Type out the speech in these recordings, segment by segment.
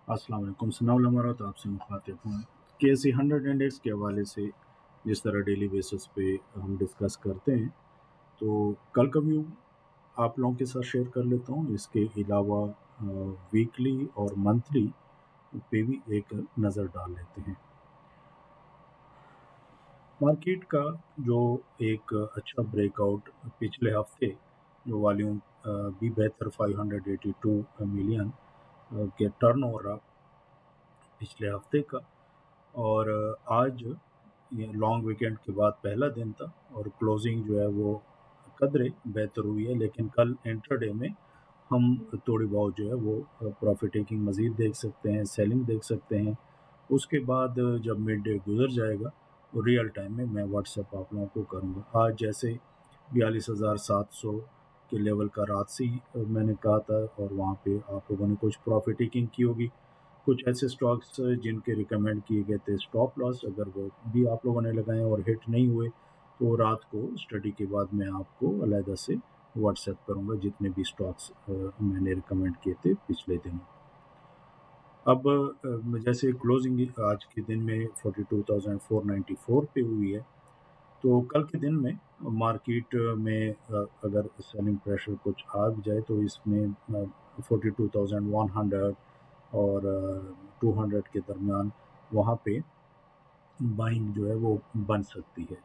अस्सलाम वालेकुम सनाउल अमरात आपसे मुखातिब हूँ KSE 100 इंडेक्स के हवाले से जिस तरह डेली बेसिस पे हम डिस्कस करते हैं तो कल का व्यू आप लोगों के साथ शेयर कर लेता हूँ। इसके अलावा वीकली और मंथली पे भी एक नज़र डाल लेते हैं। मार्केट का जो एक अच्छा ब्रेकआउट पिछले हफ्ते जो वॉल्यूम भी बेहतर 582 मिलियन के टर्नओवर रहा पिछले हफ्ते का, और आज ये लॉन्ग वीकेंड के बाद पहला दिन था और क्लोजिंग जो है वो कदरे बेहतर हुई है, लेकिन कल इंट्राडे में हम थोड़ी बहुत जो है वो प्रॉफिट टेकिंग मज़ीद देख सकते हैं, सेलिंग देख सकते हैं। उसके बाद जब मिड डे गुजर जाएगा तो रियल टाइम में मैं व्हाट्सएप आप लोगों को करूँगा। आज जैसे 42,700 के लेवल का रात से ही मैंने कहा था, और वहाँ पे आप लोगों ने कुछ प्रॉफिट टेकिंग की होगी। कुछ ऐसे स्टॉक्स जिनके रिकमेंड किए गए थे स्टॉप लॉस, अगर वो भी आप लोगों ने लगाए और हिट नहीं हुए तो रात को स्टडी के बाद मैं आपको अलहदा से व्हाट्सएप करूँगा जितने भी स्टॉक्स मैंने रिकमेंड किए थे पिछले दिनों। अब जैसे क्लोजिंग आज के दिन में 42,494 पे हुई है, तो कल के दिन में मार्केट में अगर सेलिंग प्रेशर कुछ आ भी जाए तो इसमें 42,100 और 200 के दरमियान वहाँ पे बाइंग जो है वो बन सकती है,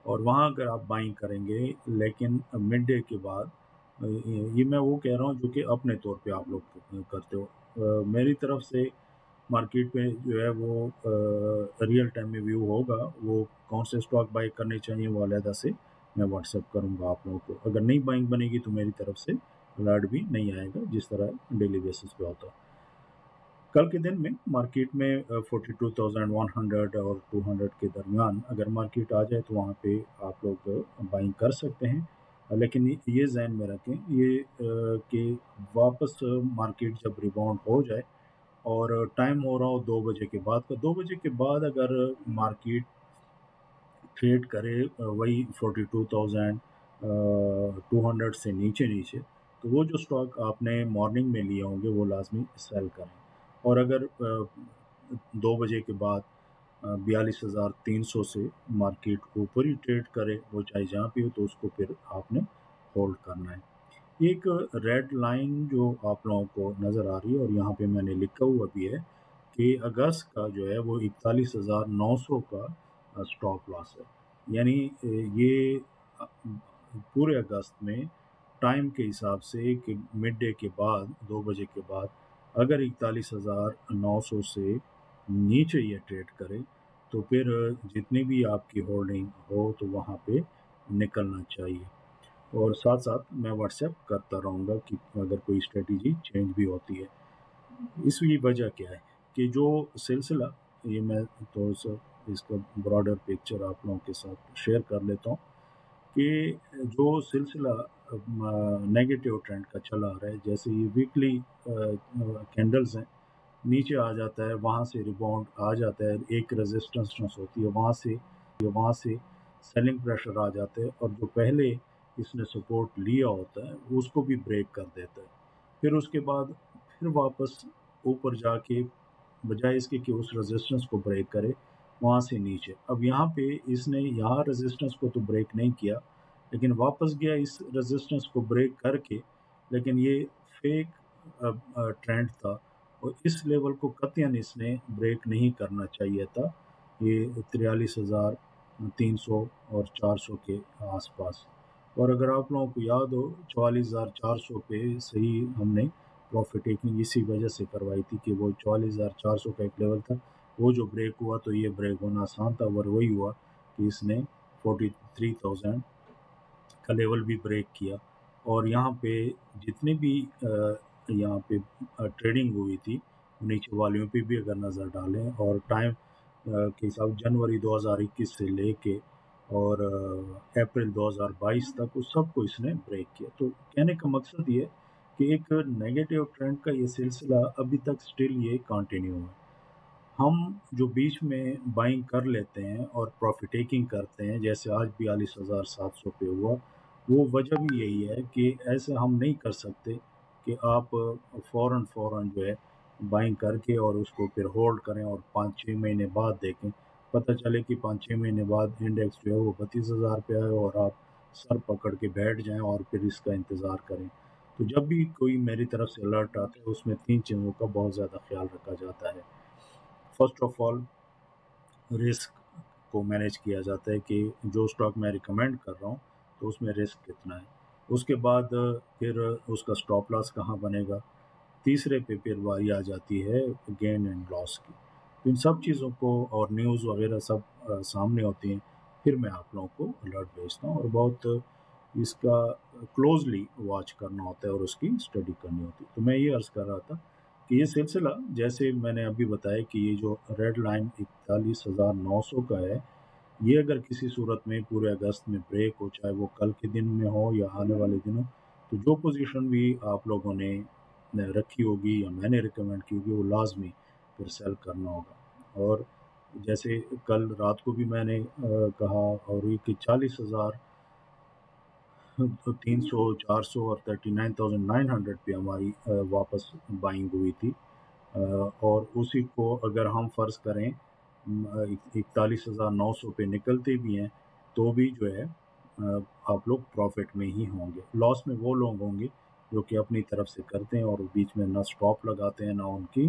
और वहाँ अगर आप बाइंग करेंगे, लेकिन मिड डे के बाद ये मैं वो कह रहा हूँ जो कि अपने तौर पे आप लोग करते हो। मेरी तरफ से मार्केट में जो है वो रियल टाइम में व्यू होगा, वो कौन से स्टॉक बाई करने चाहिए वो अलहदा से मैं व्हाट्सएप करूँगा आप लोगों को। अगर नई बाइंग बनेगी तो मेरी तरफ से अलर्ट भी नहीं आएगा जिस तरह डेली बेसिस पे होता है। कल के दिन में मार्केट में 42,100 और 200 के दरमियान अगर मार्केट आ जाए तो वहाँ पे आप लोग बाइंग कर सकते हैं। लेकिन ये ज़हन में रखें ये कि वापस मार्केट जब रिबाउंड हो जाए और टाइम हो रहा हो 2 बजे के बाद का, 2 बजे के बाद अगर मार्केट ट्रेड करे वही 42,200 से नीचे तो वो जो स्टॉक आपने मॉर्निंग में लिए होंगे वो लाजमी सेल करें। और अगर 2 बजे के बाद 42,300 से मार्केट ऊपर ही ट्रेड करे, वो चाहे जहाँ भी हो, तो उसको फिर आपने होल्ड करना है। एक रेड लाइन जो आप लोगों को नज़र आ रही है और यहाँ पे मैंने लिखा हुआ भी है कि अगस्त का जो है वो 41,900 का स्टॉप लॉस है। यानी ये अ, पूरे अगस्त में टाइम के हिसाब से कि मिड डे के बाद 2 बजे के बाद अगर 41,900 से नीचे ये ट्रेड करे तो फिर जितनी भी आपकी होल्डिंग हो तो वहाँ पे निकलना चाहिए। और साथ-साथ मैं व्हाट्सएप करता रहूँगा कि अगर कोई स्ट्रैटेजी चेंज भी होती है। इसकी वजह क्या है कि जो सिलसिला, ये मैं थोड़ा-सा इसका ब्रॉडर पिक्चर आप लोगों के साथ शेयर कर लेता हूँ कि जो सिलसिला नेगेटिव ट्रेंड का चला आ रहा है, जैसे ये वीकली कैंडल्स हैं, नीचे आ जाता है, वहाँ से रिबाउंड आ जाता है, एक रेजिस्टेंस होती है, वहाँ से सेलिंग प्रेशर आ जाता है और जो पहले इसने सपोर्ट लिया होता है, उसको भी ब्रेक कर देता है। फिर उसके बाद फिर वापस ऊपर जाके बजाय इसके कि उस रेजिस्टेंस को ब्रेक करे, वहाँ से नीचे। अब यहाँ पे इसने यहाँ रेजिस्टेंस को तो ब्रेक नहीं किया, लेकिन वापस गया इस रेजिस्टेंस को ब्रेक करके, लेकिन ये फेक ट्रेंड था और इस लेवल को कतईन इसने ब्रेक नहीं करना चाहिए था। ये 43,300 और 400 के आसपास, और अगर आप लोगों को याद हो 44,400 पे से ही हमने प्रॉफिट टेकिंग इसी वजह से करवाई थी कि वो 44,400 का एक लेवल था, वो जो ब्रेक हुआ तो ये ब्रेक होना आसान था, और वही हुआ कि इसने 43,000 का लेवल भी ब्रेक किया। और यहाँ पे जितने भी यहाँ पे ट्रेडिंग हुई थी, नीचे वालियों पे भी अगर नज़र डालें और टाइम के हिसाब जनवरी 2021 से लेके और अप्रैल 2022 तक उस सबको इसने ब्रेक किया। तो कहने का मकसद ये है कि एक नेगेटिव ट्रेंड का ये सिलसिला अभी तक स्टिल ये कंटिन्यू है। हम जो बीच में बाइंग कर लेते हैं और प्रॉफिट टेकिंग करते हैं, जैसे आज 42,700 पे हुआ, वो वजह भी यही है कि ऐसे हम नहीं कर सकते कि आप फ़ौरन जो है बाइंग करके और उसको फिर होल्ड करें और 5-6 महीने बाद देखें, पता चले कि 5-6 महीने बाद इंडेक्स जो है वो 32,000 पे आए और आप सर पकड़ के बैठ जाएँ और फिर इसका इंतज़ार करें। तो जब भी कोई मेरी तरफ से अलर्ट आता है, उसमें 3 चीज़ों का बहुत ज़्यादा ख़्याल रखा जाता है। फर्स्ट ऑफ ऑल, रिस्क को मैनेज किया जाता है कि जो स्टॉक मैं रिकमेंड कर रहा हूँ, तो उसमें रिस्क कितना है। उसके बाद फिर उसका स्टॉप लॉस कहाँ बनेगा। तीसरे पे फिर बारी आ जाती है गेन एंड लॉस की। तो इन सब चीज़ों को और न्यूज़ वगैरह सब सामने होती हैं, फिर मैं आप लोगों को अलर्ट भेजता हूँ और बहुत इसका क्लोज़ली वॉच करना होता है और उसकी स्टडी करनी होती है। तो मैं ये अर्ज़ कर रहा था कि ये सिलसिला जैसे मैंने अभी बताया कि ये जो रेड लाइन 41,900 का है, ये अगर किसी सूरत में पूरे अगस्त में ब्रेक हो, चाहे वो कल के दिन में हो या आने वाले दिनों, तो जो पोज़ीशन भी आप लोगों ने रखी होगी या मैंने रिकमेंड की होगी, वो लाज़मी फिर सेल करना होगा। और जैसे कल रात को भी मैंने कहा और ये कि 40,000 तो 300, 400 और 39,900 पे हमारी वापस बाइंग हुई थी। और उसी को अगर हम फ़र्ज़ करें 41,900 पे निकलते भी हैं, तो भी जो है आप लोग प्रॉफ़िट में ही होंगे। लॉस में वो लोग होंगे जो कि अपनी तरफ से करते हैं और बीच में ना स्टॉप लगाते हैं, ना उनकी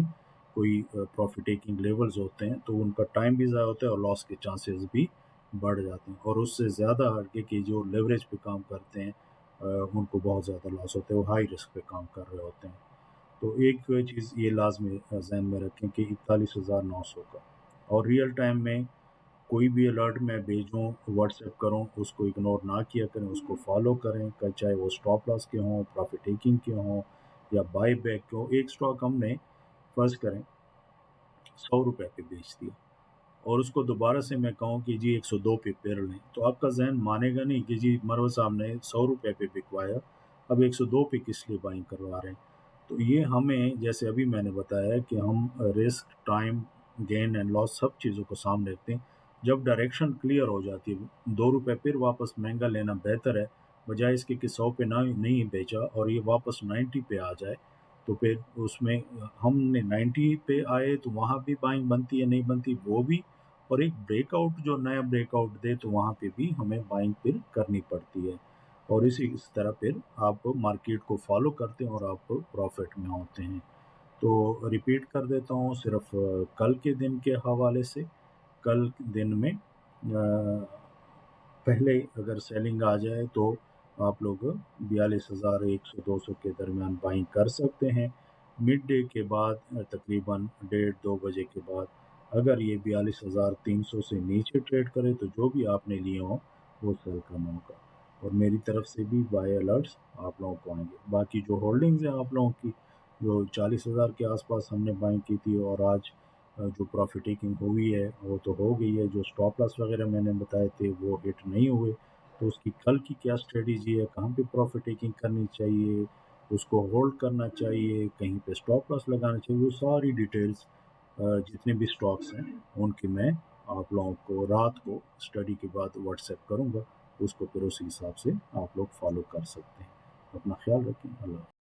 कोई प्रॉफ़िट टेकिंग लेवल्स होते हैं, तो उनका टाइम भी ज़ाया होता है और लॉस के चांसेस भी बढ़ जाते हैं। और उससे ज़्यादा हट के कि जो लेवरेज पे काम करते हैं उनको बहुत ज़्यादा लॉस होते हैं, वो हाई रिस्क पे काम कर रहे होते हैं। तो एक चीज़ ये लाज़मी ज़हन में रखें कि 41,900 का और रियल टाइम में कोई भी अलर्ट मैं भेजूँ, व्हाट्सएप करूँ, उसको इग्नोर ना किया करें, उसको फ़ॉलो करें, चाहे वो स्टॉप लॉस के हों, प्रॉफ़िट टेकिंग के हों या बाय बैक के हों। एक स्टॉक हमने फ़र्ज़ करें ₹100 पे बेच दिया और उसको दोबारा से मैं कहूँ कि जी 102 पे पेड़ लें, तो आपका ज़हन मानेगा नहीं कि जी मरवत साहब ने ₹100 पे बिकवाया, अब 102 पे किस लिए बाइंग करवा रहे हैं। तो ये हमें जैसे अभी मैंने बताया कि हम risk, time, gain and loss सब चीज़ों को सामने रखते हैं। जब डायरेक्शन क्लियर हो जाती है, ₹2 फिर वापस महँगा लेना बेहतर है, बजाए इसके कि 100 पे ना नहीं बेचा और ये वापस 90 पे आ जाए, तो फिर उसमें हमने 90 पे आए तो वहाँ भी बाइंग बनती है, नहीं बनती वो भी और एक ब्रेकआउट जो नया ब्रेकआउट दे तो वहाँ पे भी हमें बाइंग फिर करनी पड़ती है। और इस तरह फिर आप मार्केट को फ़ॉलो करते हैं और आप प्रॉफ़िट में होते हैं। तो रिपीट कर देता हूँ सिर्फ़ कल के दिन के हवाले से, कल दिन में पहले अगर सेलिंग आ जाए तो आप लोग 42,100-200 के दरमियान बाइंग कर सकते हैं। मिड डे के बाद तकरीबन डेढ़ 2 बजे के बाद अगर ये 42,300 से नीचे ट्रेड करे तो जो भी आपने लिए हों वो सेल करना होगा। और मेरी तरफ से भी बाय अलर्ट्स आप लोगों को आएँगे। बाकी जो होल्डिंग्स हैं आप लोगों की, जो 40,000 के आस-पास हमने बाइंग की थी और आज जो प्रॉफ़िट टेकिंग हुई है, वो तो हो गई है, जो स्टॉप लॉस वग़ैरह मैंने बताए थे, वो हिट नहीं हुए, तो उसकी कल की क्या स्ट्रैटेजी है, कहाँ पे प्रॉफ़िट टेकिंग करनी चाहिए, उसको होल्ड करना चाहिए, कहीं पे स्टॉप लॉस लगाना चाहिए, वो सारी डिटेल्स जितने भी स्टॉक्स हैं, उनकी मैं आप लोगों को रात को स्टडी के बाद व्हाट्सएप करूँगा, उसको फिर उसी हिसाब से आप लोग फ़ॉलो कर सकते हैं। अपना ख़्याल रखें। अल्लाह